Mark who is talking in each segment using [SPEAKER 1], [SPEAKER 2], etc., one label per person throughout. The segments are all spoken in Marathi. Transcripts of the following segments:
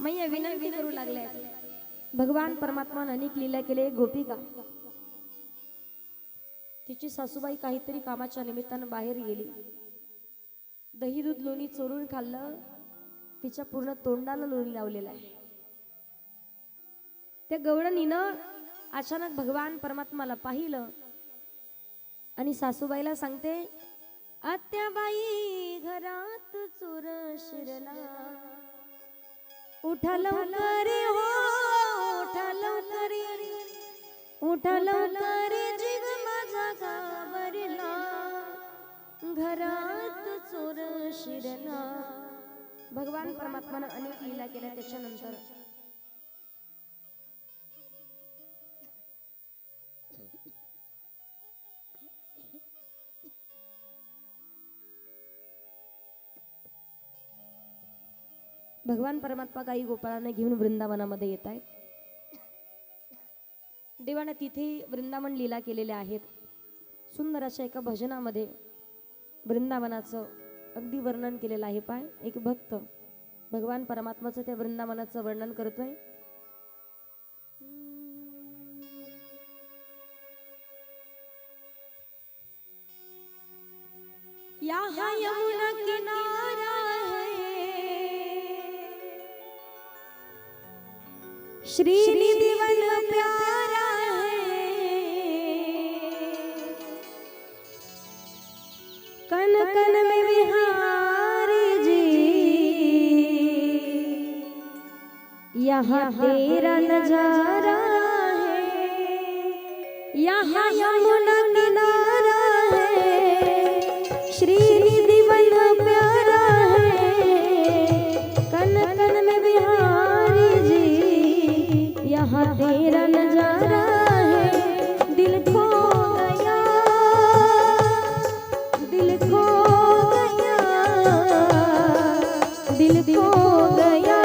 [SPEAKER 1] मैया विनंती करू लागले। भगवान परमात्मा अनेक लीला केले। गोपिका तिची सासूबाई काहीतरी कामाच्या निमित्तानं बाहेर गेली, दही दूध लोणी चोरून खाल्लं, तिच्या पूर्ण तोंडाला लोणी लावलेलं आहे। त्या गवळणीनं अचानक भगवान परमात्माला पाहिलं आणि सासूबाईला सांगते, आत्याबाई घरात चोर शिरला, उठा लवकर हो, उठा लवकर, उठा लवकर, जीव माझा घाबरला, घरात चोर शिरला। भगवान परमात्मानं अनेक लीला केल्या। त्याच्यानंतर भगवान परमात्मा गाई गोपाळांना घेऊन वृंदावनामध्ये येत आहेत। देवाने तिथे वृंदावन लीला केलेल्या आहेत। सुंदर अशा एका भजनामध्ये वृंदावनाचं अगदी वर्णन केलेलं आहे। पाय एक भक्त भगवान परमात्माचं त्या वृंदावनाचं वर्णन करतोय। यहाँ यमुना किनारा श्री निधिवन प्यारा है, कन कन में विहारी जी, यहाँ तेरा नजारा है, यहाँ यमुना किनारा है, श्री निधिवन प्यारा है, कन कन में विहारी जी, यहाँ तेरा नजारा है। दिल खो गया, दिल खो गया, दिल खो गया,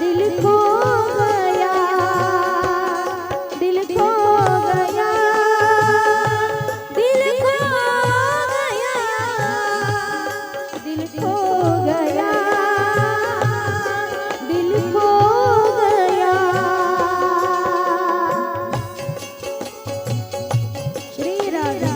[SPEAKER 1] दिल खो गया, दिल खो गया, दिल खो गया, दिल खो गया, दिल खो गया। श्री राधा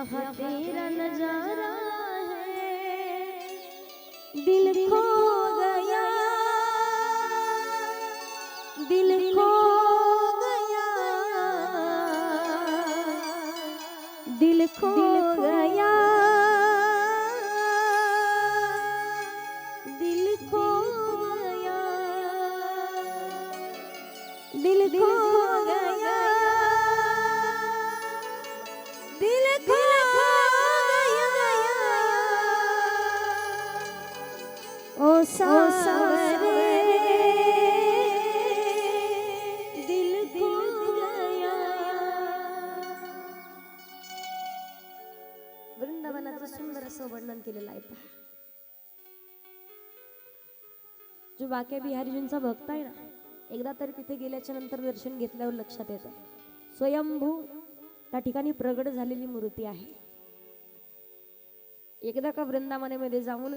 [SPEAKER 1] यहाँ तेरा नजारा है, दिल खो गया, दिल खो गया, दिल खो गया, दिल खो गया, दिल खो गया, दिल खो गया, ओ सावरे दिल खो गया। वृंदावनाचं सुंदर असं वर्णन केलेलं आहे पहा. जो बाके बिहारीजींचा भक्त आहे ना, एकदा तरी तिथे गेल्याच्या नंतर दर्शन घेतल्यावर लक्षात येतं स्वयंभू त्या ठिकाणी प्रगट झालेली मूर्ती आहे. एकदा का वृंदावनामध्ये जाऊन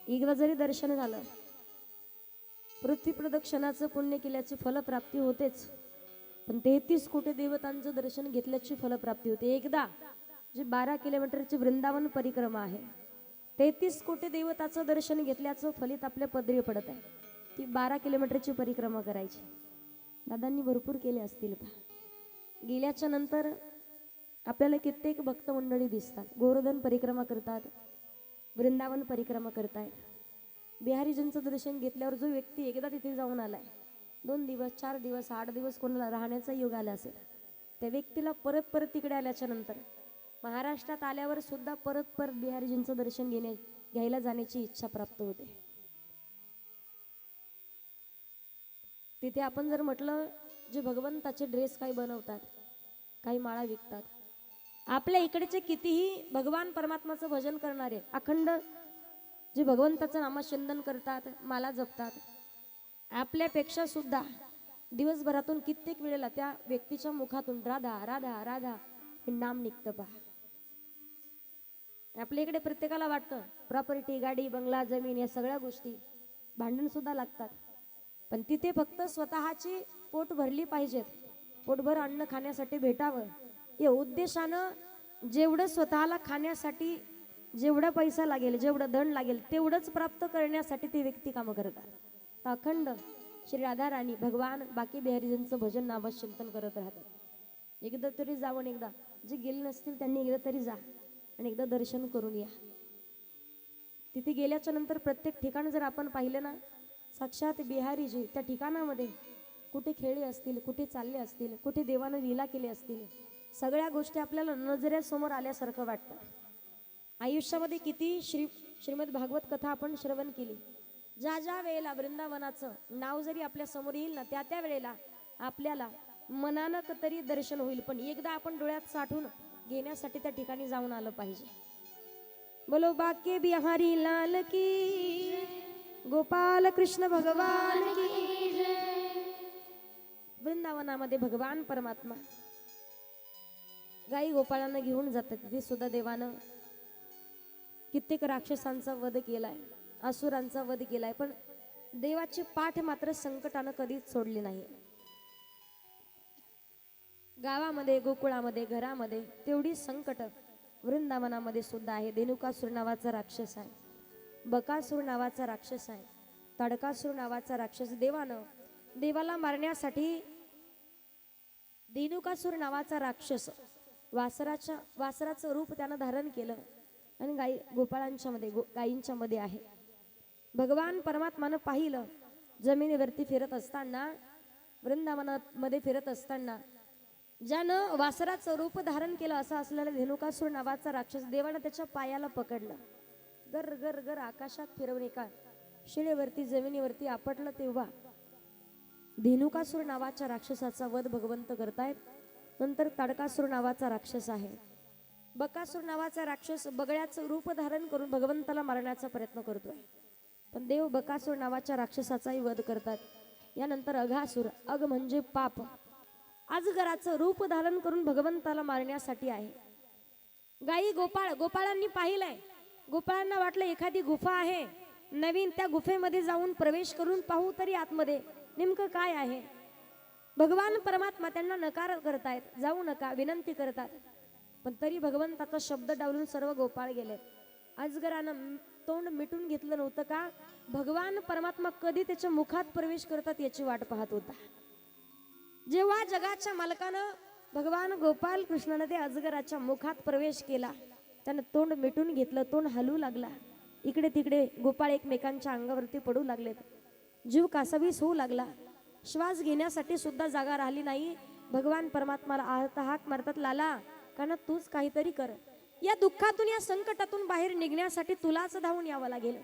[SPEAKER 1] एकदा जरी दर्शन झालं, पृथ्वी प्रदक्षिणाचं पुण्य केल्याची फलप्राप्ती होतेच, पण 33 कोटी देवतांचं दर्शन घेतल्याची फलप्राप्ती होते. एकदा जी 12 किलोमीटरची वृंदावन परिक्रमा आहे, 33 कोटी देवताचं दर्शन घेतल्याचं फलित आपल्या पदरी पडत आहे. ती 12 किलोमीटरची परिक्रमा करायची. दादांनी भरपूर केले असतील का? गेल्याच्या नंतर आपल्याला कित्येक भक्त मंडळी दिसतात, गोवर्धन परिक्रमा करतात, वृंदावन परिक्रमा करतायत. बिहारीजींचं दर्शन घेतल्यावर जो व्यक्ती एकदा तिथे जाऊन आलाय, 2 दिवस 4 दिवस 8 दिवस कोणाला राहण्याचा योग आला असेल, त्या व्यक्तीला परत परत तिकडे आल्याच्या नंतर महाराष्ट्रात आल्यावर सुद्धा परत परत बिहारीजींचं दर्शन घ्यायला जाण्याची इच्छा प्राप्त होते. तिथे आपण जर म्हटलं, जे भगवंताचे ड्रेस काही बनवतात, काही माळा विकतात, आपल्या इकडचे कितीही भगवान परमात्माचं भजन करणारे अखंड जे भगवंताचं नामचिंतन करतात, माला जपतात, आपल्यापेक्षा सुद्धा दिवसभरातून कित्येक वेळेला त्या व्यक्तीच्या मुखातून राधा राधा राधा हे नाम निघतं पहा. आपल्या इकडे प्रत्येकाला वाटतं प्रॉपर्टी, गाडी, बंगला, जमीन या सगळ्या गोष्टी, भांडण सुद्धा लागतात, पण तिथे फक्त स्वतःची पोट भरली पाहिजेत, पोटभर अन्न खाण्यासाठी भेटावं या उद्देशानं जेवढं स्वतःला खाण्यासाठी जेवढा पैसा लागेल, जेवढं धन लागेल, तेवढंच प्राप्त करण्यासाठी ती व्यक्ती कामं करतात. अखंड श्री राधा राणी भगवान बाकी बिहारीजींचं भजन नामचिंतन करत राहतात. एकदा तरी जाऊन, एकदा जे गेले नसतील त्यांनी एकदा तरी जा आणि एकदा दर्शन करून या. तिथे गेल्याच्या नंतर प्रत्येक ठिकाण जर आपण पाहिलं ना, साक्षात बिहारीजी त्या ठिकाणामध्ये कुठे खेळले असतील, कुठे चालले असतील, कुठे देवानं लीला केली असतील, सगळ्या गोष्टी आपल्याला नजरेसमोर आल्यासारखं वाटतं. आयुष्यामध्ये किती श्रीमद भागवत कथा आपण श्रवण केली, ज्या ज्या वेळेला वृंदावनाचं नाव जरी आपल्या समोर येईल ना, त्या त्या वेळेला आपल्याला मनानं तरी दर्शन होईल, पण एकदा आपण डोळ्यात साठवून घेण्यासाठी त्या ठिकाणी जाऊन आलं पाहिजे. बोलो बाके बिहारी लाल की, गोपाल कृष्ण भगवान की. वृंदावनामध्ये भगवान परमात्मा गाई गोपाळांना घेऊन जातात. तिथे सुद्धा देवानं कित्येक राक्षसांचा वध केलाय, असुरांचा वध केलाय, पण देवाची पाठ मात्र संकटानं कधीच सोडली नाही. गावामध्ये, गोकुळामध्ये, घरामध्ये तेवढी संकट वृंदावनामध्ये सुद्धा आहे. धेनुकासूर नावाचा राक्षस आहे, बकासूर नावाचा राक्षस आहे, ताडकासूर नावाचा राक्षस. देवाला मारण्यासाठी धेनुकासूर नावाचा राक्षस वासराचं रूप त्यानं धारण केलं आणि गोपाळांच्या मध्ये, गायींच्या मध्ये आहे. भगवान परमात्मानं पाहिलं, जमिनीवरती फिरत असताना, वृंदावनामध्ये फिरत असताना, ज्यानं वासराचं रूप धारण केलं असं असलेला धेनुकासूर नावाचा राक्षस देवानं त्याच्या पायाला पकडलं, गर गर गर आकाशात फिरवणे का शिळेवरती जमिनीवरती आपटलं. तेव्हा धेनुकासूर नावाच्या राक्षसाचा वध भगवंत करतायत. नंतर ताडकासूर नावाचा राक्षस आहे, बकासूर नावाचा राक्षस बगळ्याचं रूप धारण करून भगवंताला मारण्याचा प्रयत्न करतोय, पण देव बकासूर नावाच्या राक्षसाचाही वध करतात. यानंतर अघासूर, अग म्हणजे पाप, अजगराचं रूप धारण करून भगवंताला मारण्यासाठी आहे. गाई गोपाळांनी पाहिलंय, गोपाळांना वाटलं एखादी गुफा आहे नवीन, त्या गुफेमध्ये जाऊन प्रवेश करून पाहू तरी आतमध्ये नेमकं काय आहे. भगवान परमात्मा त्यांना नकार करतायत, जाऊ नका विनंती करतात, पण तरी भगवंताचा शब्द डावलून सर्व गोपाळ गेले. अजगरानं तोंड मिटून घेतलं नव्हतं का? भगवान परमात्मा कधी त्याच्या मुखात प्रवेश करतात याची वाट पाहत होता. जेव्हा जगाच्या मालकानं भगवान गोपाल कृष्णानं ते अजगराच्या मुखात प्रवेश केला, त्यानं तोंड मिटून घेतलं, तोंड हलू लागला. इकडे तिकडे गोपाळ एकमेकांच्या अंगावरती पडू लागलेत. जीव कासावीस होऊ लागला. श्वास घेण्यासाठी सुद्धा जागा राहिली नाही. भगवान परमात्माला हाक मारतात, लाला काना तूच काहीतरी कर. या दुःखातून या संकटातून बाहेर निघण्यासाठी तुलाच धावून यावं लागेल.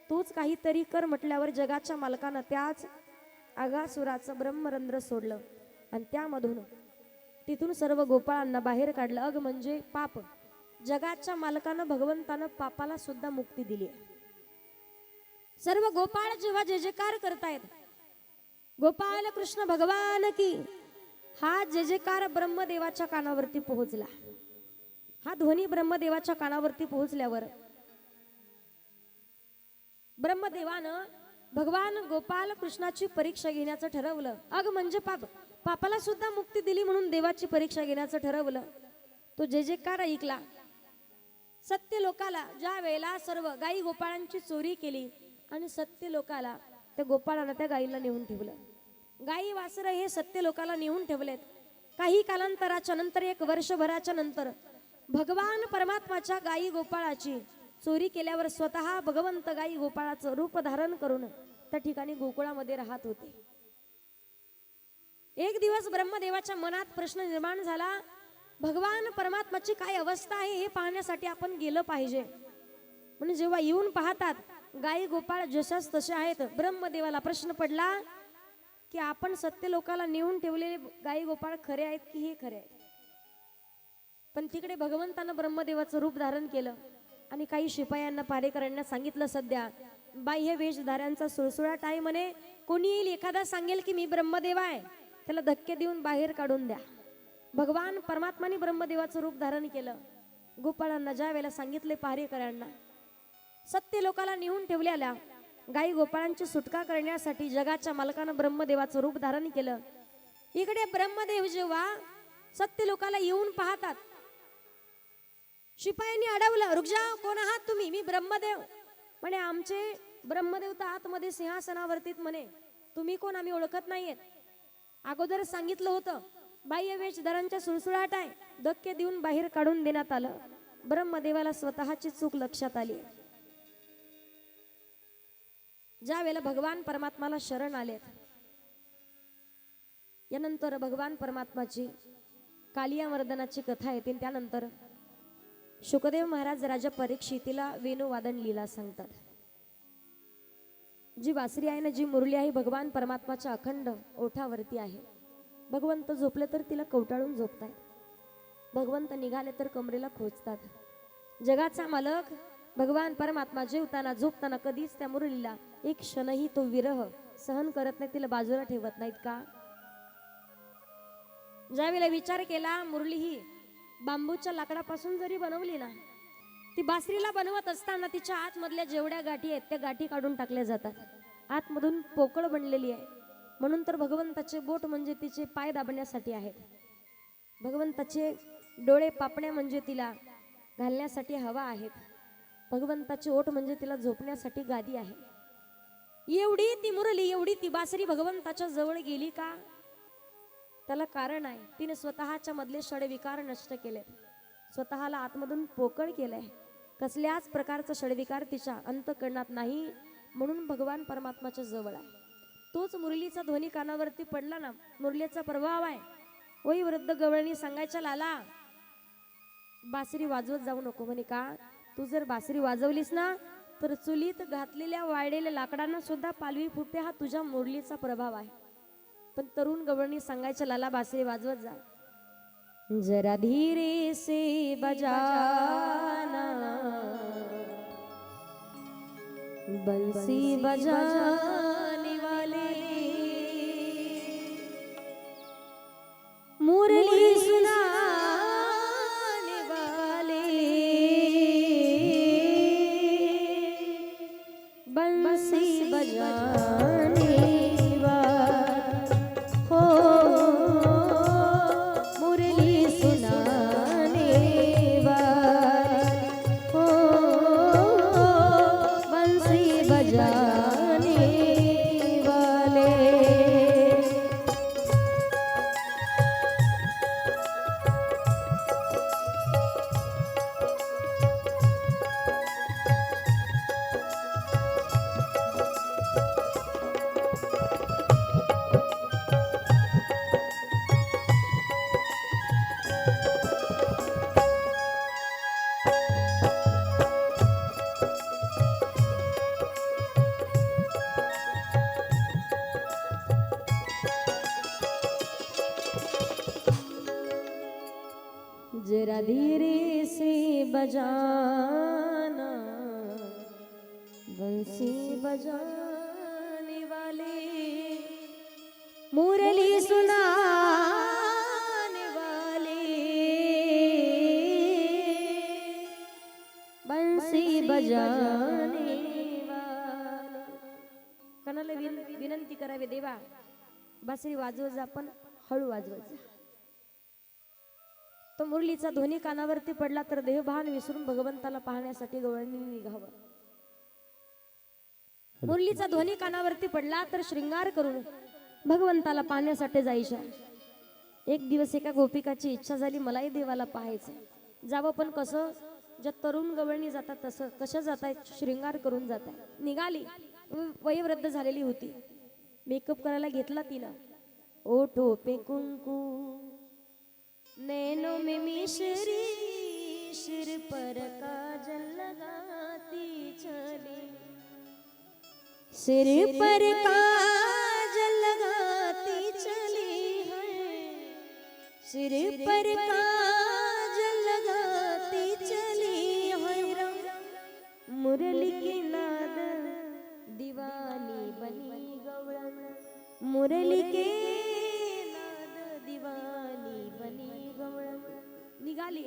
[SPEAKER 1] तूच काहीतरी कर म्हटल्यावर जगाच्या मालकानं त्याच आगासुराचं ब्रह्मरंध्र सोडलं आणि त्यामधून तिथून सर्व गोपाळांना बाहेर काढलं. अग म्हणजे पाप. जगाच्या मालकानं भगवंतानं पापाला सुद्धा मुक्ती दिली. सर्व गोपाळ जेव्हा जय जयकार करतायत, गोपाल कृष्ण भगवान की, हा जय जयकार ब्रह्मदेवाच्या कानावरती पोहोचला. हा ध्वनी ब्रह्मदेवाच्या कानावरती पोहोचल्यावर ब्रह्मदेवानं भगवान गोपाल कृष्णाची परीक्षा घेण्याचं ठरवलं. अग म्हणजे पापाला सुद्धा मुक्ती दिली म्हणून देवाची परीक्षा घेण्याचं ठरवलं. तो जय जयकार ऐकला. सत्य लोकाला ज्या वेळेला सर्व गाई गोपाळांची चोरी केली आणि सत्य लोकाला त्या गोपाळांना त्या गाईला नेऊन ठेवलं. गाई वासरं हे सत्य लोकाला नेऊन ठेवलेत. काही कालांतराच्या नंतर, 1 वर्षभराच्या नंतर भगवान परमात्माच्या गाई गोपाळाची चोरी केल्यावर स्वतः भगवंत गाई गोपाळाचं रूप धारण करून त्या ठिकाणी गोकुळामध्ये राहत होते. एक दिवस ब्रह्मदेवाच्या मनात प्रश्न निर्माण झाला, भगवान परमात्माची काय अवस्था आहे हे पाहण्यासाठी आपण गेलं पाहिजे. म्हणून जेव्हा येऊन पाहतात गाई गोपाळ जशाच तसे आहेत, ब्रह्मदेवाला प्रश्न पडला की आपण सत्य लोकाला नेऊन ठेवलेले गाई गोपाळ खरे आहेत की हे खरे आहेत. पण तिकडे भगवंतानं ब्रह्मदेवाचं रूप धारण केलं आणि काही शिपायांना पारेकरांना सांगितलं, सध्या बाह्य वेशधाऱ्यांचा सुळसुळाट आहे म्हणे, कोणी येईल एखादा सांगेल की मी ब्रह्मदेव आहे, त्याला धक्के देऊन बाहेर काढून द्या. भगवान परमात्माने ब्रह्मदेवाचं रूप धारण केलं. गोपाळांना ज्या वेळेला सांगितले पारेकरांना, सत्य लोकाला नेऊन ठेवलेल्या गाई गोपाळांची सुटका करण्यासाठी जगाच्या मालकानं ब्रह्मदेवाचं रूप धारण केलं. इकडे ब्रह्मदेव जेव्हा सत्य लोकाला येऊन पाहतात, शिपायांनी अडवलं, रुक जाओ, कोण आहात तुम्ही? मी ब्रह्मदेव. म्हणे आमचे ब्रह्मदेव तर आतमध्ये सिंहासनावरतीत म्हणे, तुम्ही कोण? आम्ही ओळखत नाहीयेत. अगोदर सांगितलं होतं बाह्य वेशधारांच्या सुळसुळाट आहे, धक्के देऊन बाहेर काढून देण्यात आलं. ब्रह्मदेवाला स्वतःची चूक लक्षात आली. ज्या वेळेला भगवान परमात्माला शरण आलेत, यानंतर भगवान परमात्माची कालियामर्दनाची कथा येते. त्यानंतर शुकदेव महाराज राजा परीक्षितीला वेणुवादन लीला सांगतात. जी बासरी आहे ना, जी मुरली आहे, भगवान परमात्माच्या अखंड ओठावरती आहे. भगवंत झोपले तर तिला कवटाळून झोपतायत, भगवंत निघाले तर कमरेला खोचतात. जगाचा मालक भगवान परमात्मा जेवताना झोपताना कधीच त्या मुरलीला एक क्षणही तो विरह सहन करत नाही, तिला बाजूला ठेवत नाहीत का? ज्यावेळेला विचार केला, मुरली ही बांबूच्या लाकडापासून जरी बनवली ना, ती बासरीला बनवत असताना तिच्या आतमधल्या जेवढ्या गाठी आहेत त्या गाठी काढून टाकल्या जातात. आतमधून पोकळ बनलेली आहे. म्हणून तर भगवंताचे बोट म्हणजे तिचे पाय दाबण्यासाठी आहेत. भगवंताचे डोळे पापण्या म्हणजे तिला घालण्यासाठी हवा आहेत. भगवंताचे ओठ म्हणजे तिला झोपण्यासाठी गादी आहे. एवढी ती मुरली, एवढी ती बासरी भगवंताच्या जवळ गेली का? त्याला कारण आहे. तिने स्वतःच्या मधले षडविकार नष्ट केले, स्वतःला आतमधून पोकळ केलंय. कसल्याच प्रकारचा षडविकार तिच्या अंतःकरणात नाही, म्हणून भगवान परमात्माच्या जवळ आहे. तोच मुरलीचा ध्वनी कानावरती पडला ना, मुरलीचा प्रभाव आहे. ओई वृद्ध गवळणी सांगायच्या, लाला बासरी वाजवत जाऊ नको. म्हणे का? तू जर बासरी वाजवलीस ना तर चुलीत घातलेल्या वाळलेल्या लाकडांना सुद्धा पालवी फुटते. हा तुझ्या मुरलीचा प्रभाव आहे. पण तरुण गवळणी सांगायच्या, लाला बासरी वाजवत जा, जरा धीरे से बजाना, बंसी बजाने वाले मुरली सुनाने वाले, बंसी बजाने हो, मुरली सुनाने जरा धीरे से बजाना बंसी बजाने वाले मुरली सुनाने वाले बंसी बजाने वाले. कणाला विनंती करावी, देवा बासरी वाजवत जा पण हळू वाजवत जा. तो मुरलीचा ध्वनी कानावरती पडला तर देहभान विसरून भगवंताला पाहण्यासाठी गवळणी निघावं. मुरलीचा ध्वनी कानावरती पडला तर श्रृंगार करून भगवंताला पाहण्यासाठी जायच्या. एक दिवस एका गोपिकाची इच्छा झाली, मलाही देवाला पाहायचं. जावं पण कसं? ज्या तरुण गवळणी जातात तसं. कशा जातायत? श्रृंगार करून जाताय. निघाली, वयोवृद्ध झालेली होती. मेकअप करायला घेतला तिनं. ओठो पे कुंकू, नैनों में मिश्री, सिर पर काजल लगाती चली, सिर पर काजल लगाती चली है, सिर पर काजल लगाती चली है. मुरली की नाद दीवानी बनी गवळण, मुरली के नाद दीवानी बनी गवळण. निघाली,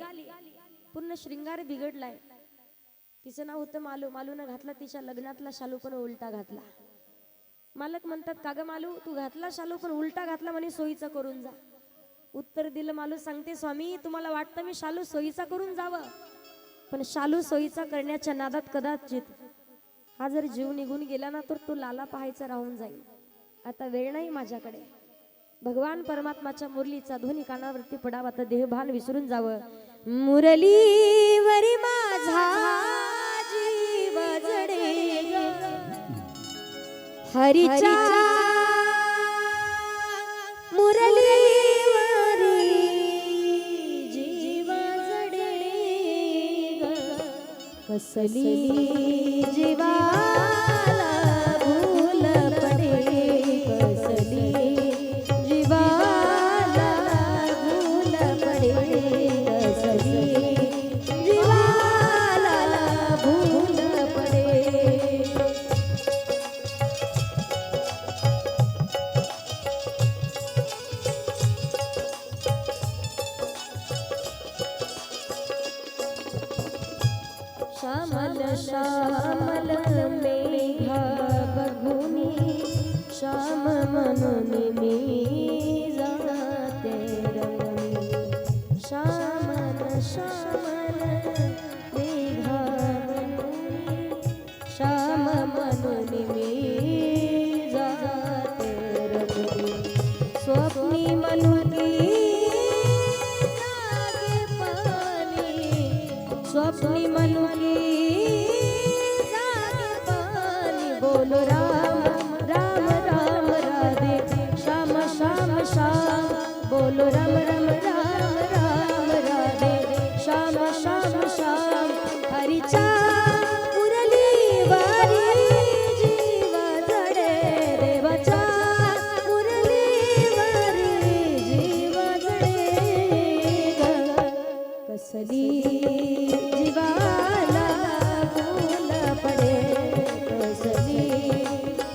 [SPEAKER 1] पूर्ण श्रृंगार बिघडलाय. तिचं नाव होतं मालू. मालूनं घातला तिच्या लग्नातला शालू पण उलटा घातला. मालक म्हणतात, का ग मालू तू घातला शालू पण उलटा घातला म्हणे, सोयीचा करून जा. उत्तर दिलं मालू, सांगते स्वामी तुम्हाला वाटतं मी शालू सोयीचा करून जावं, पण शालू सोयीचा करण्याच्या नादात कदाचित हा जर जीव निघून गेला ना तर तो लाला पाहायचा राहून जाईल. आता वेळ नाही माझ्याकडे. भगवान परमात्माच्या मुरलीचा ध्वनी कानावरती पडावा तर देहभान विसरून जावं. मुरलीवरी माझा जीव जडे ग, हरीच्या मुरलीवरी जीव जडे ग, कसली जीवाला भूल पडे, कसली जीवाला भूल पडे, कसली जीवाला भूल पडे. श्यामल श्यामल मेघा बघुनी, श्याम मनोनी मी जाते रमणी. श्यामल श्यामल मेघा बघुनी, श्याम मनोनी मी जाते रमणी. स्वप्नी मनुकी जागे पाणी, स्वप्नी मनुकी जागे पाणी. बोलो राम राम राम राधे, श्याम श्याम श्याम. बोलो राम राम राम राम राधे, श्याम श्याम श्याम. हरीच्या मुरलीवरी जीव जडे, देवाच्या मुरलीवरी जीव जडे ग, कसली जीवाला भूल पडे, कसली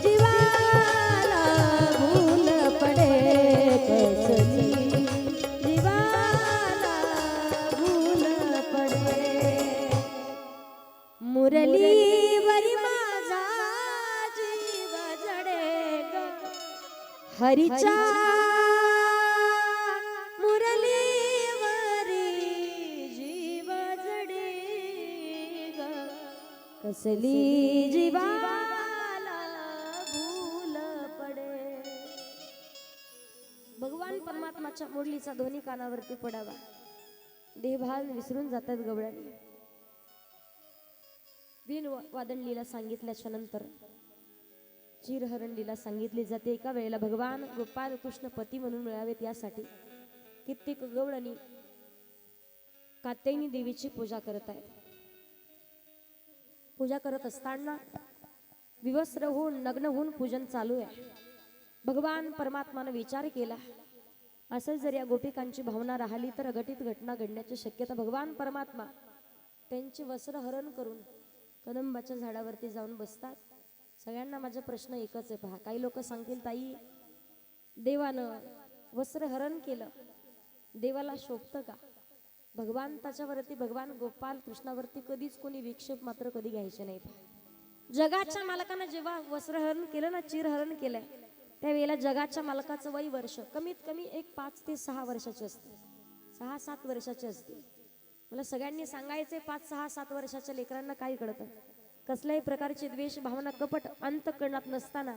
[SPEAKER 1] जीवाला भूल पडे, कसली जीवाला भूल पडे. मुरलीवरी माझा जीव जडे ग, हरीच्या कसली जीवाला भूल पडे. भगवान परमात्माच्या मुरलीचा ध्वनी कानावरती पडावा. देहभान विसरून जातात गवळणी. वीण वादन लीला सांगितल्याच्या नंतर चिरहरण लीला सांगितली जाते. एका वेळेला भगवान गोपाल कृष्ण पती म्हणून मिळावेत यासाठी कित्येक गवळणी कात्यायनी देवीची पूजा करत आहेत. पूजा करत असताना विवस्त्र होऊन नग्न होऊन पूजन चालू आहे. भगवान परमात्माने विचार केला, असंच जर या गोपिकांची भावना राहिली तर अघटित घटना घडण्याची शक्यता. भगवान परमात्मा त्यांचे वस्त्र हरण करून कदंबाच्या झाडावरती जाऊन बसतात. सगळ्यांना माझा प्रश्न एकच आहे पहा. काही लोक सांगतील ताई देवानं वस्त्र हरण केलं, देवाला शोभतं का? भगवान त्याच्यावरती, भगवान गोपाल कृष्णावरती कधीच कोणी विक्षेप मात्र कधी घ्यायचे नाही. जगाच्या मालकानं जेव्हा वस्त्रहरण केलं ना, चिरहरण केलंय, त्यावेळेला जगाच्या मालकाचं वय वर्ष कमीत कमी एक 5 ते 6 वर्षाचे असते, 6-7 वर्षाचे असते. मला सगळ्यांनी सांगायचे 5-6-7 वर्षाच्या लेकरांना काय कळतं? कसल्याही प्रकारची द्वेष भावना कपट अंतःकरणात नसताना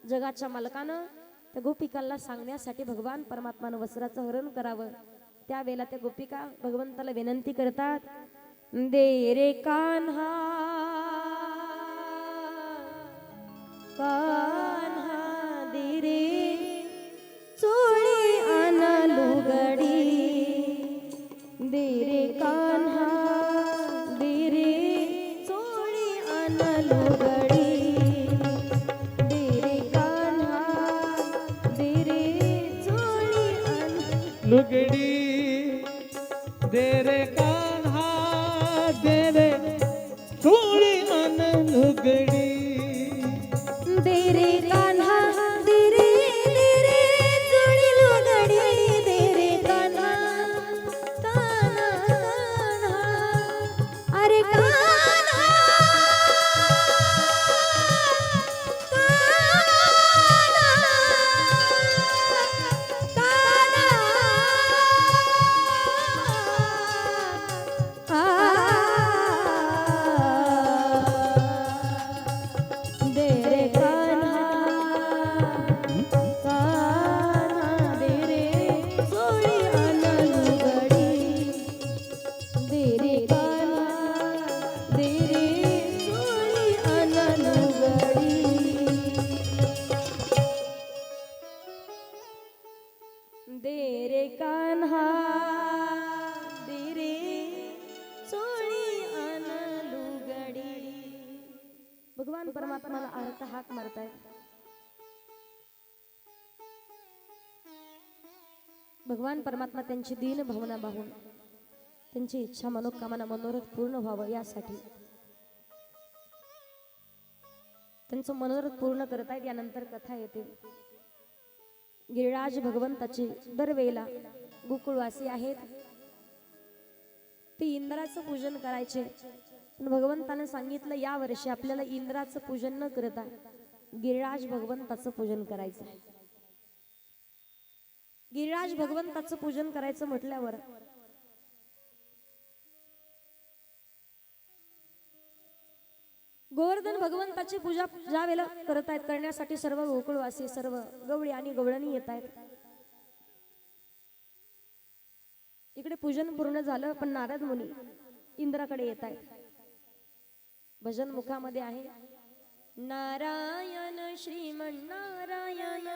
[SPEAKER 1] जगाच्या मालकानं त्या गोपिकांना सांगण्यासाठी भगवान परमात्मानं वस्त्राचं हरण करावं. त्यावेळेला त्या गोपिका भगवंताला विनंती करतात, दे रे कान्हा कान्हा दे रे चोळी आन लुगडी, दे रे कान्हा दे रे चोळी आन लुगडी, दे रे कान्हा दे रे चोळी आन
[SPEAKER 2] लुगडी, दे रे कान्हा दे रे चोळी आन लुगडी,
[SPEAKER 1] दे रे कान्हा दे रे चोळी लुगडी, दे रे कान्हा कान्हा कान्हा अरे कान्हा दे रे कान्हा दे रे चोळी आन लुगडी. भगवान परमात्माला अर्थ हाक मारतायत. भगवान परमात्मा त्यांची दीन भावना पाहून त्यांची इच्छा मनोकामना मनोरथ पूर्ण व्हावं यासाठी त्यांचं मनोरथ पूर्ण करतायत. यानंतर कथा येते. गिरिराज भगवंताची दरवेळेला गोकुळवासी आहेत ते इंद्राचं पूजन करायचे. पण भगवंताने सांगितलं या वर्षी आपल्याला इंद्राचं पूजन न करता गिरिराज भगवंताचं पूजन करायचं. गिरिराज भगवंताचं पूजन करायचं म्हटल्यावर गोवर्धन भगवंताची पूजा ज्या वेळेला करत आहेत करण्यासाठी सर्व गोकुळवासी सर्व गवळी आणि गवळणी येत आहेत. इकडे पूजन पूर्ण झालं पण नारद मुनी इंद्राकडे येत आहेत. भजन मुखामध्ये आहे नारायण श्रीमन नारायण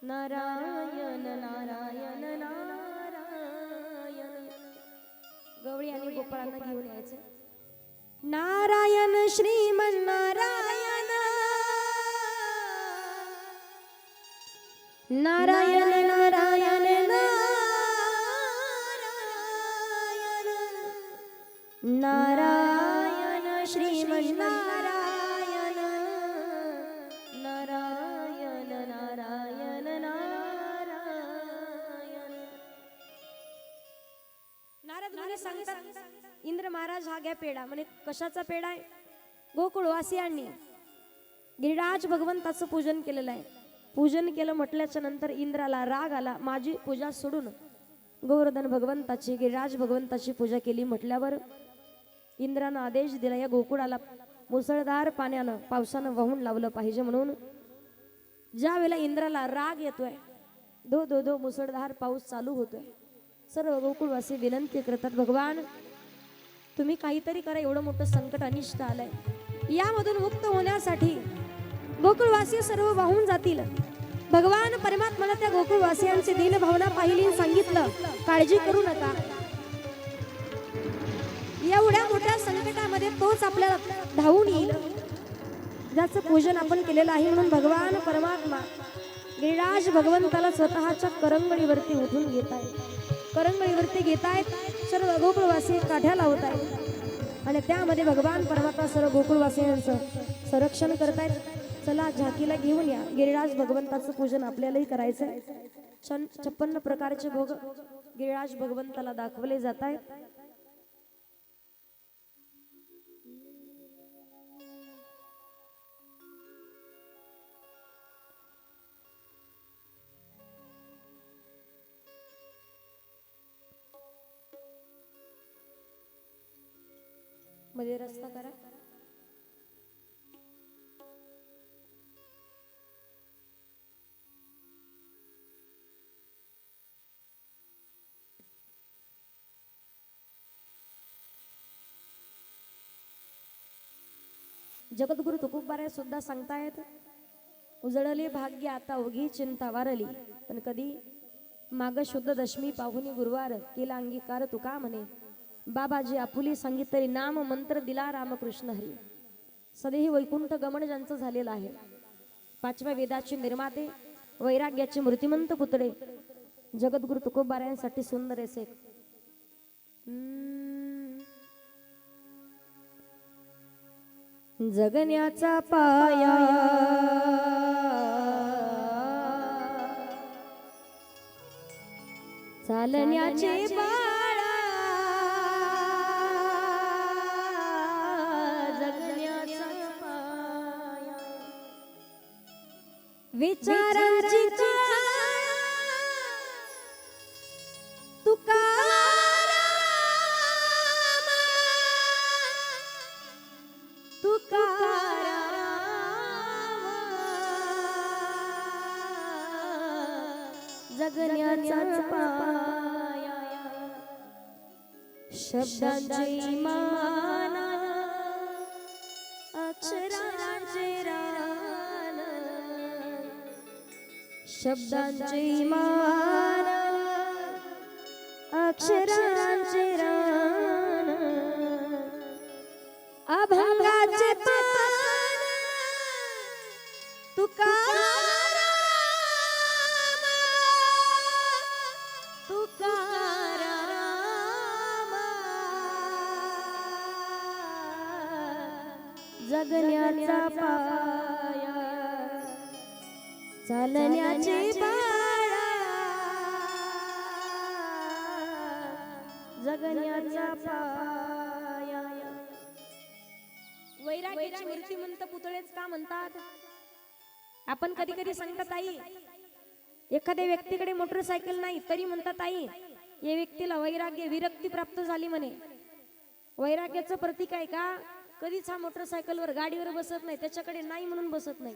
[SPEAKER 1] नारायण नारायण नारायण. गवळी आणि गोपाळांना घेऊन यायचे. नारायण श्रीमन नारायण नारायण नारायण नारायण नारायण श्रीमन नारायण नारायण नारायण नारायण. नारद मुनी सांगतात इंद्र महाराज हा घ्या पेढा. म्हणे कशाचा पेढा आहे? गोकुळवासियांनी गिरिराज भगवंताचं पूजन केलेलं आहे. पूजन केलं म्हटल्याच्या नंतर इंद्राला राग आला. माझी पूजा सोडून गोवर्धन भगवंताची गिरिराज भगवंताची पूजा केली म्हटल्यावर इंद्रानं आदेश दिला या गोकुळाला मुसळधार पाण्यानं पावसानं वाहून लावलं पाहिजे. म्हणून ज्या वेळेला इंद्राला राग येतोय धो धो धो मुसळधार पाऊस चालू होतोय. सर्व गोकुळवासी विनंती करतात भगवान तुम्ही काहीतरी करा, एवढं मोठं संकट अनिष्ट आलंय. यामधून मुक्त होण्यासाठी गोकुळवासी सर्व वाहून जातील. भगवान परमात्म्याला त्या गोकुळवासियांची दीन भावना पाहिली, सांगितलं काळजी करू नका. एवढ्या मोठ्या संकटामध्ये तोच आपल्याला धावून येईल ज्याचं पूजन आपण केलेलं आहे. म्हणून भगवान परमात्मा गिरिराज भगवंताला स्वतःच्या करंगळीवरती उठून घेत आहेत. करंगळीवरती घेत आहेत. सर्व गोकुळवासी काठ्या लावत आहेत आणि त्यामध्ये भगवान परमात्मा सर्व गोकुळवासियांचं संरक्षण करतायत. चला झाकीला घेऊन या. गिरिराज भगवंताचं पूजन आपल्यालाही करायचं आहे. 56 प्रकारचे भोग गिरिराज भगवंताला दाखवले जात आहेत. मध्ये रस्ता करा. जगद्गुरु तुकोबाराय सुद्धा सांगतायत, उजळले भाग्य आता उगी चिंता वारली, पण कधी माग शुद्ध दशमी पाहुनी गुरुवार केला अंगीकार तुका म्हणे. बाबाजी आपुली सांगित तरी नाम मंत्र दिला रामकृष्ण हरी. सदेही वैकुंठ गमन ज्यांचं झालेलं आहे. 5व्या वेदाचे निर्माते वैराग्याचे मूर्तिमंत पुतळे जगद्गुरु तुकोबारायांसाठी सुंदर असे जगण्याचा पाया चालण्याचे बाळा, जगण्याचा पाया विचारांची जगण्याचा पाया शब्दांचे मान अक्षरांचे रान, शब्दांचे मान अक्षरांचे रान, अभंगाचे पान तुका जगण्याचा पाया चालण्याचे बाळा, जगण्याचा पाया. वैराग्याचे मूर्तिमंत पुतळेच का म्हणतात? आपण कधी कधी सांगतात आई, एखाद्या व्यक्तीकडे मोटरसायकल नाही तरी म्हणतात आई या व्यक्तीला वैराग्य विरक्ती प्राप्त झाली म्हणे. वैराग्याचं प्रतीक आहे का? कधीच हा मोटरसायकलवर गाडीवर बसत नाही, त्याच्याकडे नाही म्हणून बसत नाही.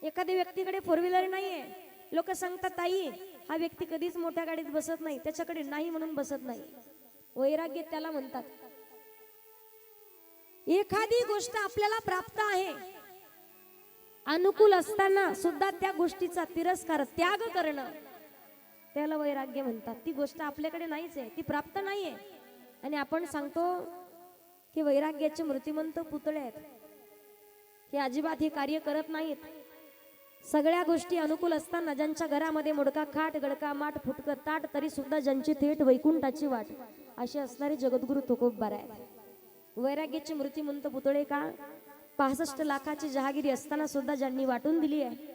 [SPEAKER 1] एखाद्या व्यक्तीकडे 4 व्हीलर नाहीये, लोक सांगतात ताई हा व्यक्ती कधीच मोठ्या गाडीत बसत नाही, त्याच्याकडे नाही म्हणून बसत नाही. वैराग्य त्याला म्हणतात. एखादी गोष्ट आपल्याला प्राप्त आहे, अनुकूल असताना सुद्धा त्या गोष्टीचा तिरस्कार त्याग करणं त्याला वैराग्य म्हणतात. ती गोष्ट आपल्याकडे नाहीच आहे, ती प्राप्त नाहीये आणि आपण सांगतो की वैराग्याचे मूर्तिमंत पुतळे आहेत, हे अजिबात हे कार्य करत नाहीत. सगळ्या गोष्टी अनुकूल असताना ज्यांच्या घरामध्ये मोडका खाट, गडका माठ, फुटकर ताट, तरी सुद्धा ज्यांची थेट वैकुंठाची वाट असे असणारे जगद्गुरु तुकोबाराय. वैराग्याचे मूर्तिमंत पुतळे का? 65 लाखाची जहागिरी असताना सुद्धा ज्यांनी वाटून दिली आहे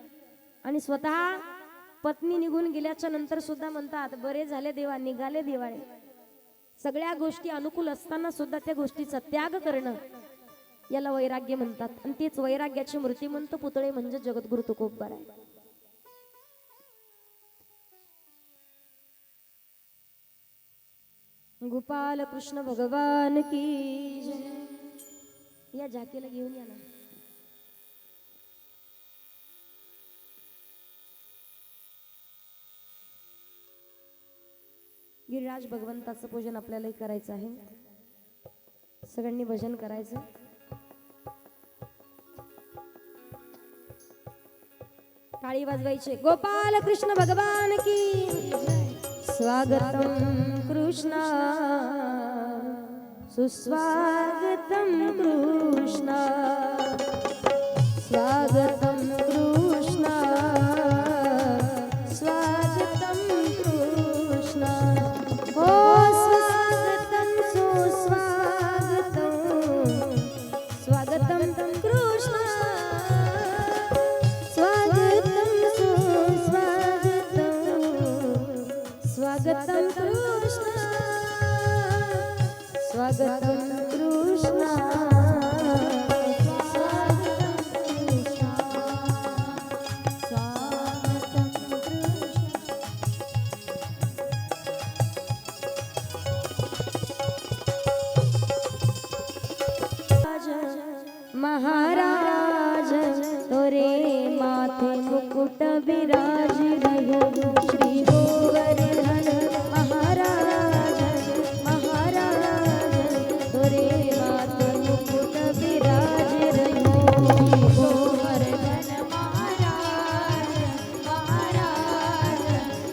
[SPEAKER 1] आणि स्वतः पत्नी निघून गेल्याच्या नंतर सुद्धा म्हणतात बरे झाले देवा, निघाले दिवाळे. सगळ्या गोष्टी अनुकूल असताना सुद्धा त्या गोष्टीचा त्याग करणं याला वैराग्य म्हणतात. आणि तेच वैराग्याचे मूर्तिमंत पुतळे म्हणजे जगद्गुरु तुकोबाराय. गोपाल कृष्ण भगवान की जय. या झाकीला घेऊन या ना. गिरिराज भगवंताचं पूजन आपल्यालाही करायचं आहे. सगळ्यांनी भजन करायचं. टाळी वाजवायचे. गोपाल कृष्ण भगवान की स्वागतम कृष्णा सुस्वागतम कृष्णा स्वागतम कृष्णा स्वागतं कृष्ण हो स्वागतं सुस्वागतं स्वागतं कृष्ण स्वागतं सुस्वागतं स्वागतं कृष्ण स्वागतं कृष्ण महाराज तोरे माथे मुकुट विराज रहो श्री गोवर्धन महाराज महाराज तोरे माथे मुकुट विराज रहो गोवर्धन महाराज महाराज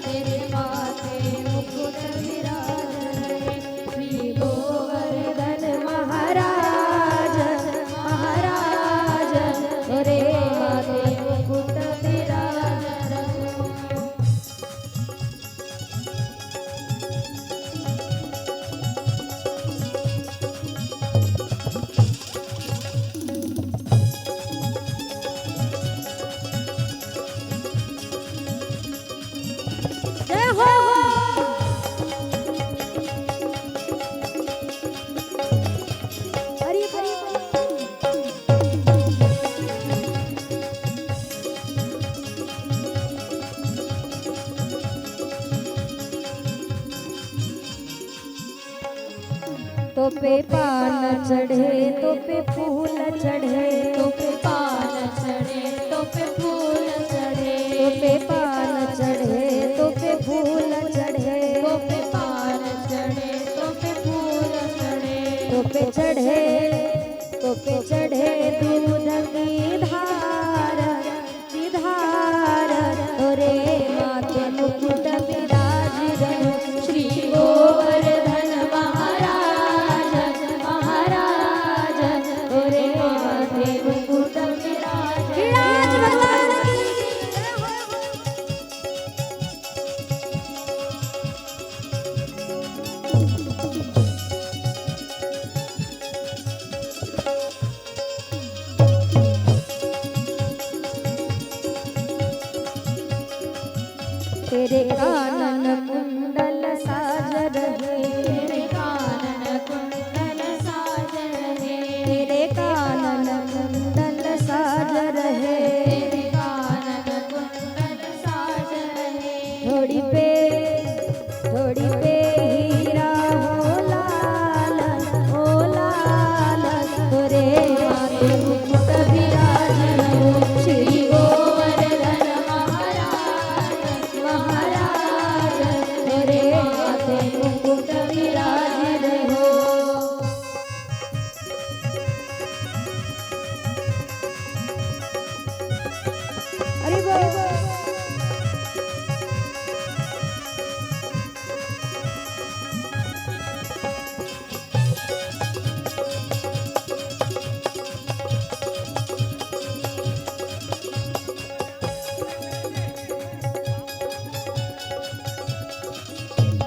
[SPEAKER 1] तेरे माथे मुकुट विराज रहे श्री गोवर्धन महाराज महाराज तोरे माथे मुकुट विराज रहो जय हो हरि हरि तो पे पान चढ़े तो पे फूल चढ़े
[SPEAKER 3] तो पे पान चढ़े तो पे फूल चढ़े
[SPEAKER 1] तो पे पान चढ़े तो पे फूल चढ़े
[SPEAKER 3] तो पे पान चढ़े तो पे फूल चढ़े
[SPEAKER 1] तो पे चढ़े तो पे चढ़े दूध की धार तोरे माथे मुकुट विराज रहो
[SPEAKER 3] श्री गोवर्धन महाराज महाराज
[SPEAKER 1] तोरे
[SPEAKER 3] माथे मुकुट विराज
[SPEAKER 1] विराज भगवान की तेरे कानन कुंडल साज रहे
[SPEAKER 3] तेरे कानन कुंडल साज रहे
[SPEAKER 1] तेरे कानन कुंडल साज रहे
[SPEAKER 3] तेरे कानन कुंडल साज रहे
[SPEAKER 1] थोड़ी पे हीरा हो लाल तोरे माथे मुकुट विराज रहो श्री
[SPEAKER 3] गोवर्धन महाराज
[SPEAKER 1] महाराज तेरे माथे मुकुट विराज रहो अरे बोल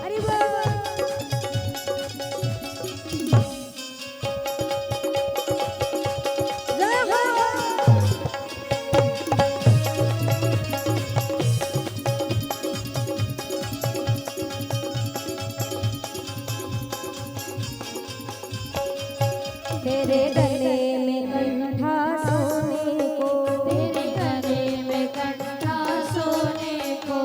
[SPEAKER 1] अरे जय हो तेरे गले में कंठा सोने को
[SPEAKER 3] तेरे गले में कंठा सोने को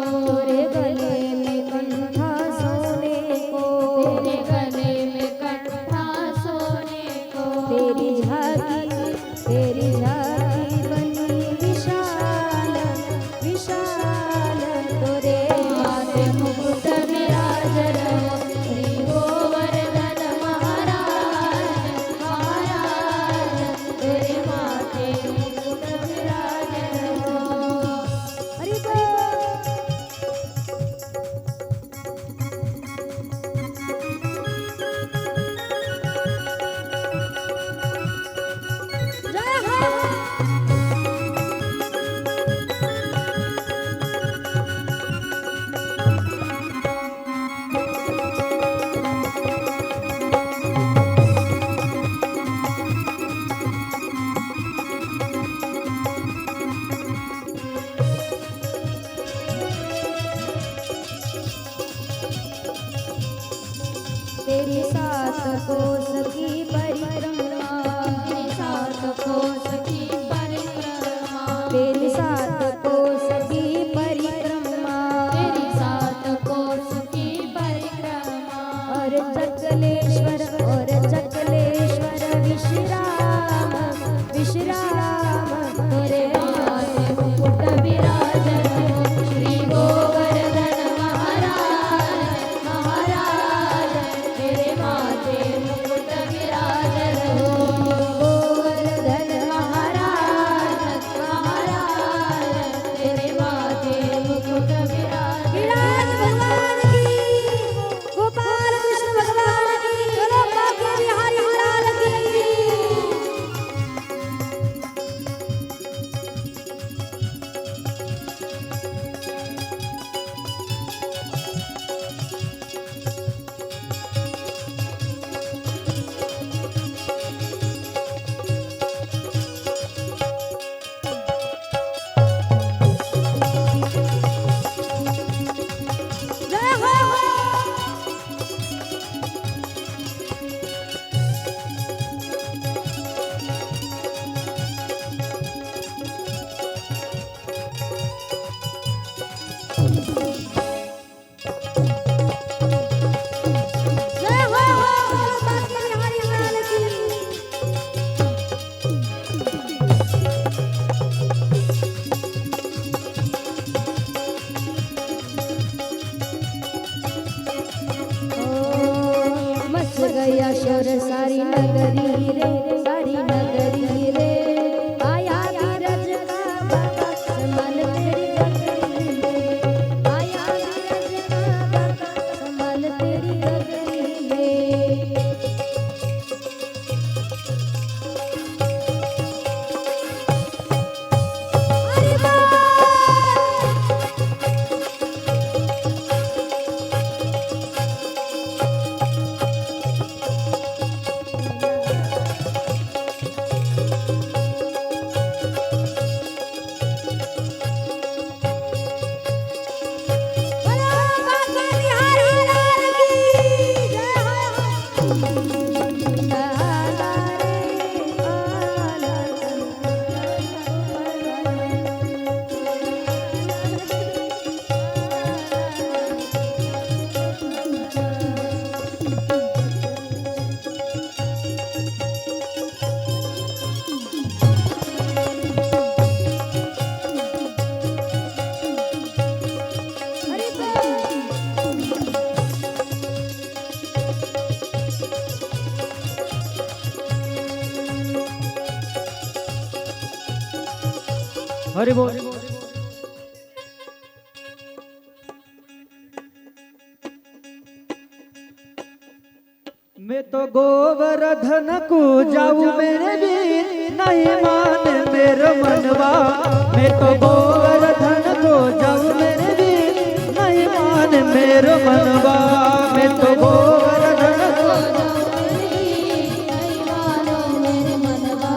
[SPEAKER 1] तेरे गले में कंठा सोने को
[SPEAKER 3] तेरे गले में कंठा सोने को
[SPEAKER 1] तेरी झांकी बनी विशाल विशाल तोरे
[SPEAKER 3] माथे मुकुट विराज रहो श्री गोवर्धन महाराज महाराज
[SPEAKER 1] तेरी सात कोस की परिक्रमा
[SPEAKER 3] तेरी सात कोस की परिक्रमा
[SPEAKER 1] तेरी सात कोस की परिक्रमा
[SPEAKER 3] तेरी सात कोस की परिक्रमा
[SPEAKER 1] और चकलेश्वर विश्राम विश्राम तोरे
[SPEAKER 3] माथे मुकुट विराजन श्री गोवर्धन महाराज महाराज तेरे माथे मुकुट विराजन
[SPEAKER 1] गोवर्धन महाराज
[SPEAKER 3] महाराज तेरे माथे मुकुट विराजन
[SPEAKER 1] विराज भगवान की गोपाल कृष्ण भगवान की बोलो बांके बिहारी लाल की जय हो जय हो बांके बिहारी लाल की मच गया शोर सारी नगरी रे सारी नगरी रे आया धीरज का बाबा संभाल तेरी गगरी रे आया धीरज का बाबा संभाल तेरी गगरी रे अरे बाप बोलो बांके बिहारी लाल की जय हो आला रे अरे बाप
[SPEAKER 2] हरि बोल मैं तो गोवर्धन को जाऊं मेरे वीर नहीं माने मेरा मनवा मैं तो गोवर्धन को जाऊं मेरे वीर नहीं माने मेरा मनवा मैं तो गोवर्धन को
[SPEAKER 3] नहीं मानो मेरे मनवा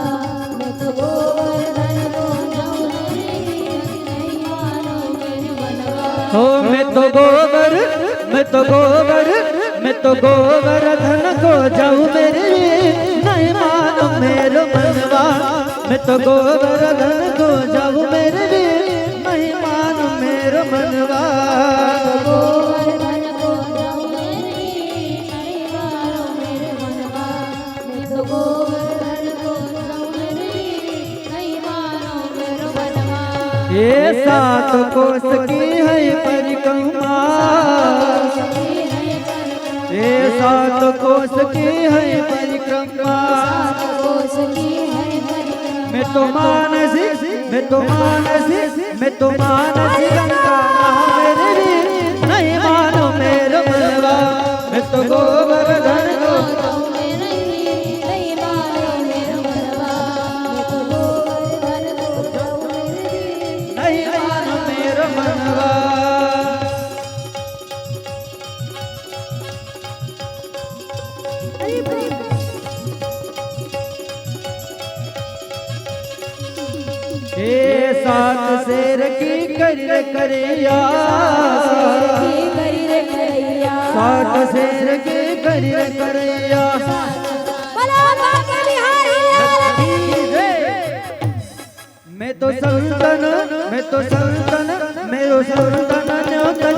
[SPEAKER 3] मैं तो गोवर्धन को जाऊं नहीं मानो मेरे मनवा
[SPEAKER 2] हो मैं तो गोवर्धन को जाऊं मेरे नहीं मानो मेरा मनवा मैं तो गोवर्धन को जाऊं मेरे नहीं मानो मेरा मनवा
[SPEAKER 3] गोवर्धन को जाऊं नहीं मानो मेरे मनवा मैं तो गोवर्धन को जाऊं नहीं मानो मेरे मनवा
[SPEAKER 2] ये सात कोस की है परिक्रमा ये सात कोस की है परिक्रमा
[SPEAKER 3] कोस की है परिक्रमा
[SPEAKER 2] मैं तो मानसी गंगा नहा मेरे वीर नहीं मानो मेरा मनवा मैं तो गोवर्धन को
[SPEAKER 3] जाऊं नहीं मानो मेरे मनवा मैं तो गोवर्धन को जाऊं
[SPEAKER 2] नहीं मानो मेरा मनवा
[SPEAKER 1] अरे बाप
[SPEAKER 2] हे सात शेर की करिया
[SPEAKER 1] की करी रे करैया
[SPEAKER 2] सात शेर की करी रे करैया
[SPEAKER 3] बोलो बाके बिहारी लाल
[SPEAKER 2] मैं तो संतन मेरो संतन न्योता